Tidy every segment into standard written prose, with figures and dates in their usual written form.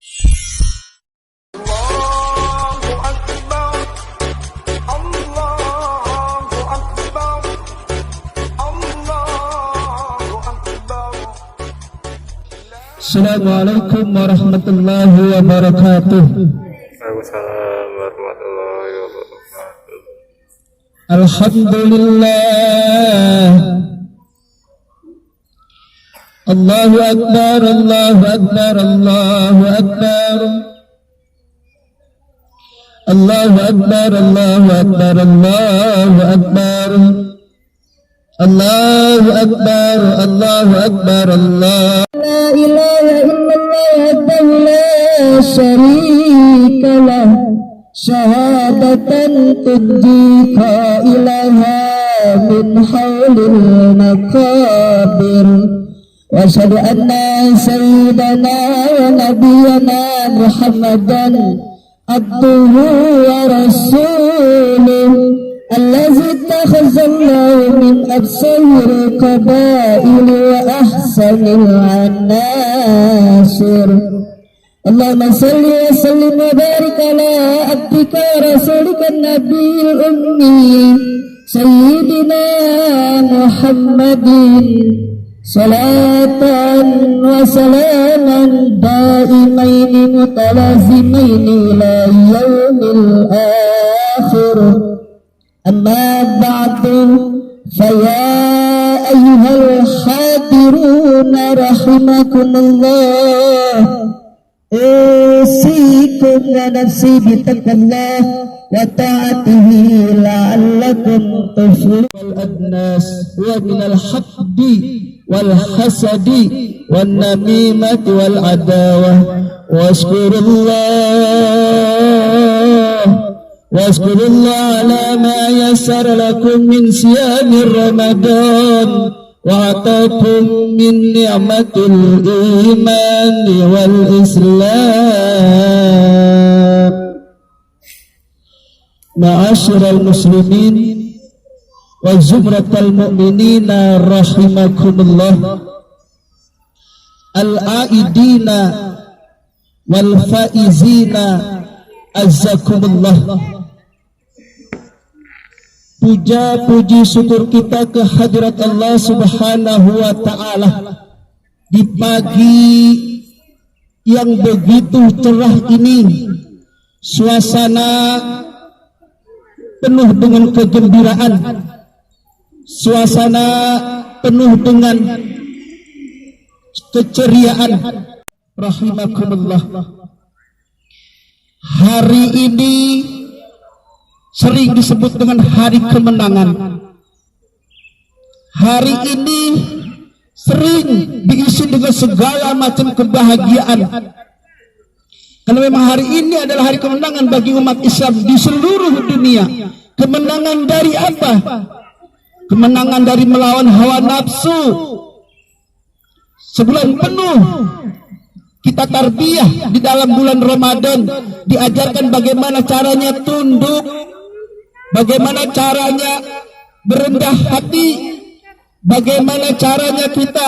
Assalamualaikum warahmatullahi wabarakatuh. Waalaikumsalam warahmatullahi wabarakatuh. Alhamdulillah. Allahu Akbar, Allahu Akbar, Allahu Akbar. Allahu Akbar, Allahu Akbar, Allahu Akbar. Allahu Akbar, Allahu Akbar, Allah. La ilaha illallah wahdahu la syarika lah. Syahadatan tunji qailaha min haulil maqabir. Wa asyhadu anna sayyidana wa nabiyyana Muhammadan abduhu wa rasuluh. الذي اتخذ الله من أبصر القبائل وأحسن العناصر. اللهم صل وسلم وبارك على عبدك ورسولك النبي الأمي سيدنا محمد صلاة وسلاما دائمين متلازمين إلى يوم الآخر. أما بعد فيا أيها الحاضرون رحمكم الله، أوصيكم ونفسي بتقوى الله وطاعته لعلكم تفلحون. والأدناس ومن الحقد والحسد والنميمة والعداوة. واشكروا الله على ما يسر لكم من صيام رمضان وأعطاكم من نعمة الإيمان والإسلام. معاشر المسلمين وزمرة المؤمنين رحمكم الله، العائدين والفائزين azzakumullah. Puja puji syukur kita ke hadirat Allah Subhanahu wa ta'ala di pagi yang begitu cerah ini. Suasana penuh dengan kegembiraan, suasana penuh dengan keceriaan. Rahimakumullah. Hari ini sering disebut dengan hari kemenangan. Hari ini sering diisi dengan segala macam kebahagiaan. Karena memang hari ini adalah hari kemenangan bagi umat Islam di seluruh dunia. Kemenangan dari apa? Kemenangan dari melawan hawa nafsu. Sebulan penuh kita tarbiyah di dalam bulan Ramadan, diajarkan bagaimana caranya tunduk, bagaimana caranya berendah hati, bagaimana caranya kita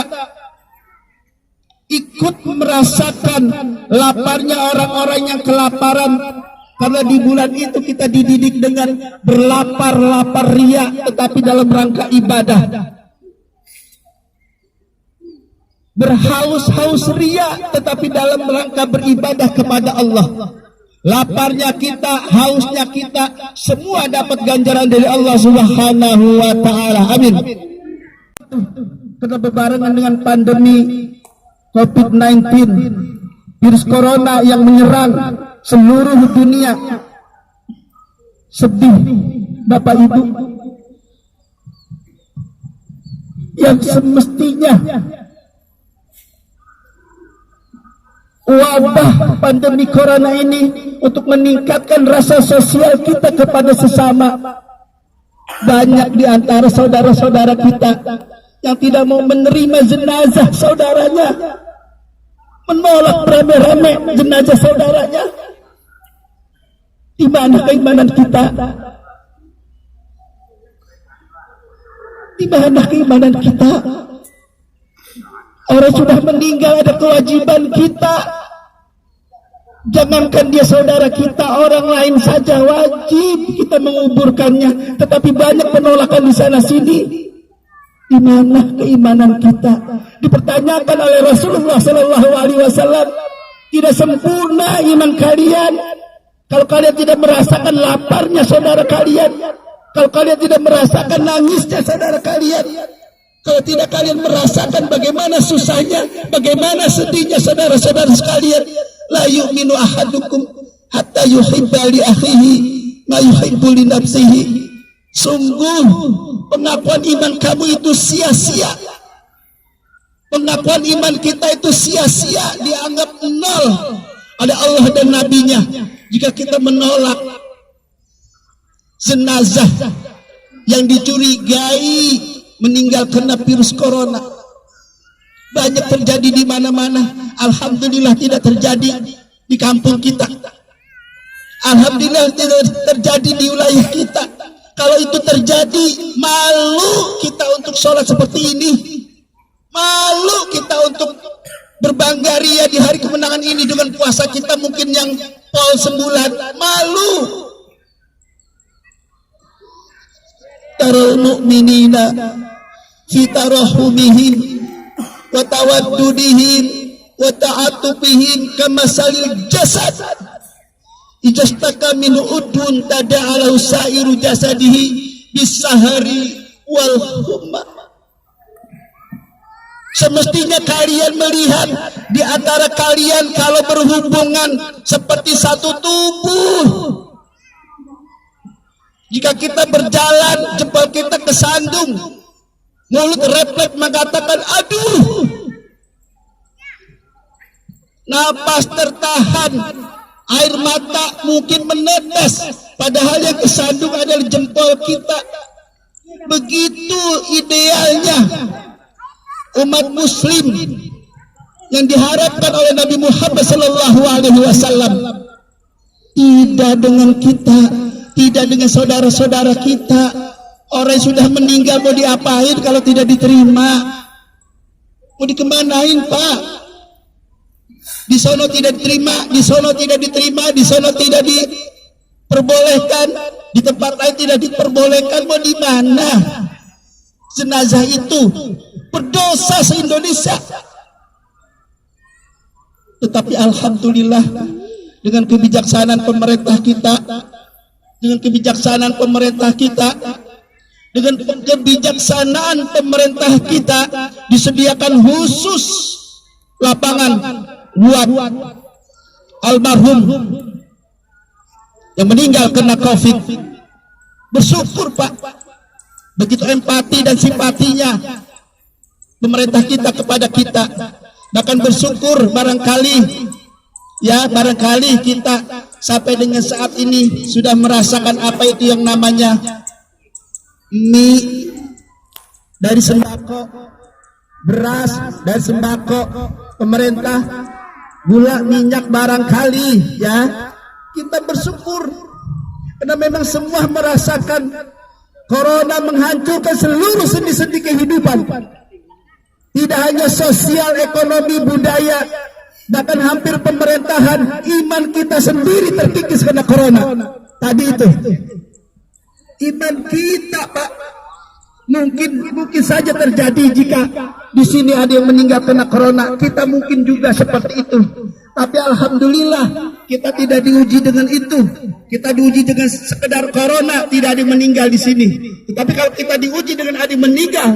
ikut merasakan laparnya orang-orang yang kelaparan. Karena di bulan itu kita dididik dengan berlapar-lapar riya, tetapi dalam rangka ibadah. Berhaus-haus riya tetapi dalam rangka beribadah kepada Allah. Laparnya kita, hausnya kita, semua dapat ganjaran dari Allah Subhanahu wa ta'ala. Amin. Karena berbarengan dengan pandemi COVID-19, virus corona yang menyerang seluruh dunia, sedih Bapak Ibu, yang semestinya wabah pandemi corona ini untuk meningkatkan rasa sosial kita kepada sesama. Banyak di antara saudara-saudara kita yang tidak mau menerima jenazah saudaranya, menolak rame-rame jenazah saudaranya. Di mana keimanan kita? Di mana keimanan kita? Orang sudah meninggal, ada kewajiban kita Jangankan dia saudara kita, orang lain saja wajib kita menguburkannya. Tetapi banyak penolakan di sana sini. Di mana keimanan kita? Dipertanyakan oleh Rasulullah Sallallahu Alaihi Wasallam. Tidak sempurna iman kalian kalau kalian tidak merasakan laparnya saudara kalian, kalau kalian tidak merasakan nangisnya saudara kalian, kalau tidak kalian merasakan bagaimana susahnya, bagaimana sedihnya saudara-saudara sekalian. La yu'minu ahadukum hatta yuhibba li akhihi ma yuhibbu li nafsihi. Sungguh pengakuan iman kamu itu sia-sia. Pengakuan iman kita itu sia-sia, dianggap nol oleh Allah dan Nabi-Nya jika kita menolak jenazah yang dicurigai meninggal karena virus corona. Banyak terjadi di mana-mana. Alhamdulillah tidak terjadi di kampung kita. Alhamdulillah tidak terjadi di wilayah kita. Kalau itu terjadi, malu kita untuk sholat seperti ini. Malu kita untuk berbangga ria di hari kemenangan ini dengan puasa kita mungkin yang pol sebulan. Malu. Taral mu'minina fi tarahumihim wa tawaddudihim wa ta'atufihim kamasalil jasad ijastaka min udun tada'alahu sa'iru jasadihi bisahari wal humma. Semestinya kalian melihat di antara kalian kalau berhubungan seperti satu tubuh. Jika kita berjalan, jempol kita kesandung, mulut refleks mengatakan aduh, napas tertahan, air mata mungkin menetes, padahal yang kesandung adalah jempol kita. Begitu idealnya umat muslim yang diharapkan oleh Nabi Muhammad sallallahu alaihi wasallam. Tidak dengan kita, tidak dengan saudara-saudara kita. Orang yang sudah meninggal mau diapain kalau tidak diterima? Mau dikemanain, Pak? Di sono tidak diterima, di sono tidak diterima, di sono tidak diperbolehkan, di tempat lain tidak diperbolehkan. Mau di mana? Jenazah itu berdosa se-Indonesia. Tetapi alhamdulillah dengan kebijaksanaan pemerintah kita, dengan kebijaksanaan pemerintah kita, dengan kebijaksanaan pemerintah kita disediakan khusus lapangan buat almarhum yang meninggal kena COVID. Bersyukur, Pak. Begitu empati dan simpatinya pemerintah kita kepada kita. Bahkan bersyukur barangkali kita sampai dengan saat ini sudah merasakan apa itu yang namanya mie dari sembako, beras dari sembako pemerintah, gula, minyak barangkali ya. Kita bersyukur karena memang semua merasakan corona menghancurkan seluruh sendi-sendi kehidupan. Tidak hanya sosial, ekonomi, budaya, bahkan hampir pemerintahan. Iman kita sendiri terkikis karena corona. Tadi itu iman kita, Pak, mungkin saja terjadi jika di sini ada yang meninggal karena corona. Kita mungkin juga seperti itu. Tapi alhamdulillah kita tidak diuji dengan itu. Kita diuji dengan sekedar corona, tidak ada yang meninggal di sini. Tetapi kalau kita diuji dengan ada yang meninggal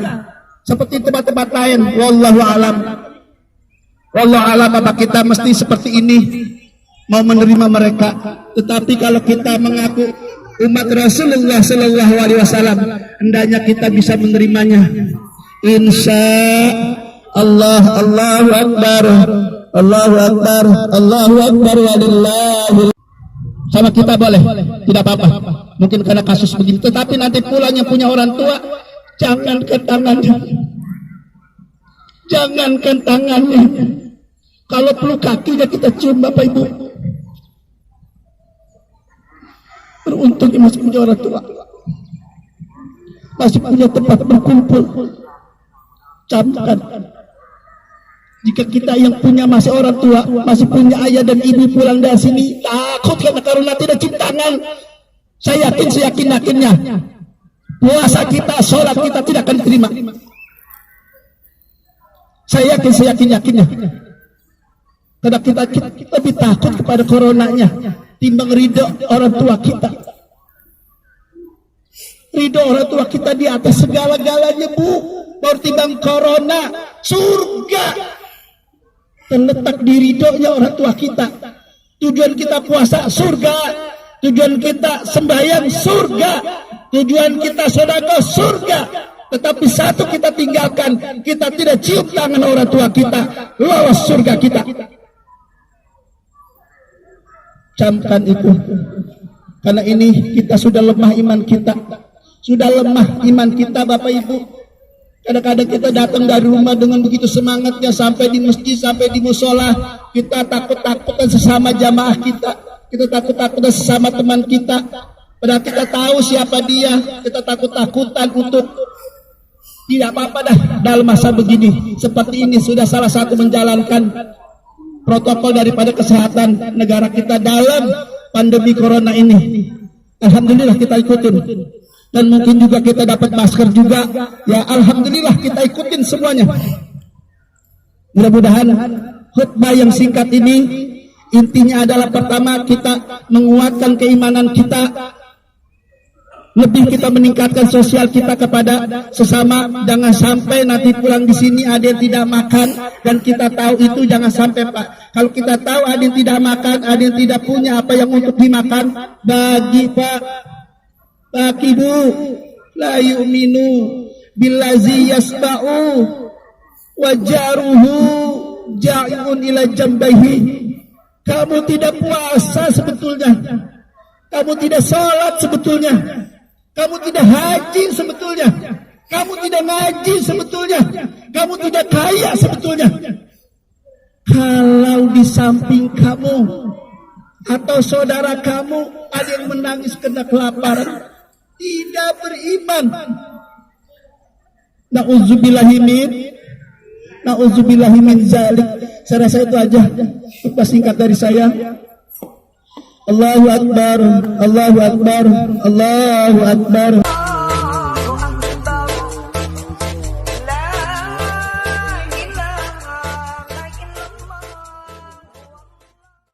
seperti tempat-tempat lain, wallahu alam. Wallahu alam, apa kita mesti seperti ini mau menerima mereka. Tetapi kalau kita mengaku umat Rasulullah sallallahu alaihi wasallam, hendaknya kita bisa menerimanya. Insya Allah. Allahu akbar. Allahu akbar. Allahu akbar walillahil. Sama kita boleh, tidak apa-apa. Mungkin karena kasus begini, tetapi nanti pulang yang punya orang tua, jangankan tangannya. Jangankan tangannya. Kalau perlu kakinya kita cium, Bapak Ibu. Beruntungnya masih punya orang tua, masih punya tempat berkumpul. Camkan. Jika kita yang punya masih orang tua, masih punya ayah dan ibu pulang dari sini, takut karena corona tidak cium tangan. Saya yakin, seyakin-yakinnya, puasa kita, sholat kita tidak akan diterima. Saya yakin, seyakin-yakinnya. Karena kita lebih takut kepada coronanya timbang ridho orang tua kita. Ridho orang tua kita di atas segala-galanya, Bu. Baru timbang corona, surga terletak di ridhonya orang tua kita. Tujuan kita puasa surga, tujuan kita sembahyang surga, tujuan kita sedekah surga. Tetapi satu kita tinggalkan, kita tidak cium tangan orang tua kita, lolos surga kita. Camkan itu, karena ini kita sudah lemah iman kita, sudah lemah iman kita, Bapak Ibu. Kadang-kadang kita datang dari rumah dengan begitu semangatnya, sampai di masjid, sampai di musola, kita takut-takutan sesama jamaah kita takut-takutan sesama teman kita. Padahal kita tahu siapa dia, kita takut-takutan untuk tidak apa-apa dah dalam masa begini. Seperti ini sudah salah satu menjalankan protokol daripada kesehatan negara kita dalam pandemi corona ini. Alhamdulillah kita ikutin. Dan mungkin juga kita dapat masker juga, ya alhamdulillah kita ikutin semuanya. Mudah-mudahan khutbah yang singkat ini intinya adalah pertama kita menguatkan keimanan kita, lebih kita meningkatkan sosial kita kepada sesama. Jangan sampai nanti pulang di sini ada yang tidak makan dan kita tahu itu, jangan sampai Pak. Kalau kita tahu ada yang tidak makan, ada yang tidak punya apa yang untuk dimakan, bagi Pak. Ibu la yu'minu billazi yasba'u wa jaruhu ja'un ila jambaihi. Kamu tidak puasa sebetulnya, kamu tidak sholat sebetulnya, kamu tidak haji sebetulnya, kamu tidak ngaji sebetulnya, kamu tidak kaya sebetulnya. Kalau di samping kamu atau saudara kamu ada yang menangis karena kelaparan, tidak beriman. Na'udzubillahi min zalik. Saya rasa itu aja khutbah singkat dari saya. Allahu Akbar, Allahu Akbar, Allahu Akbar.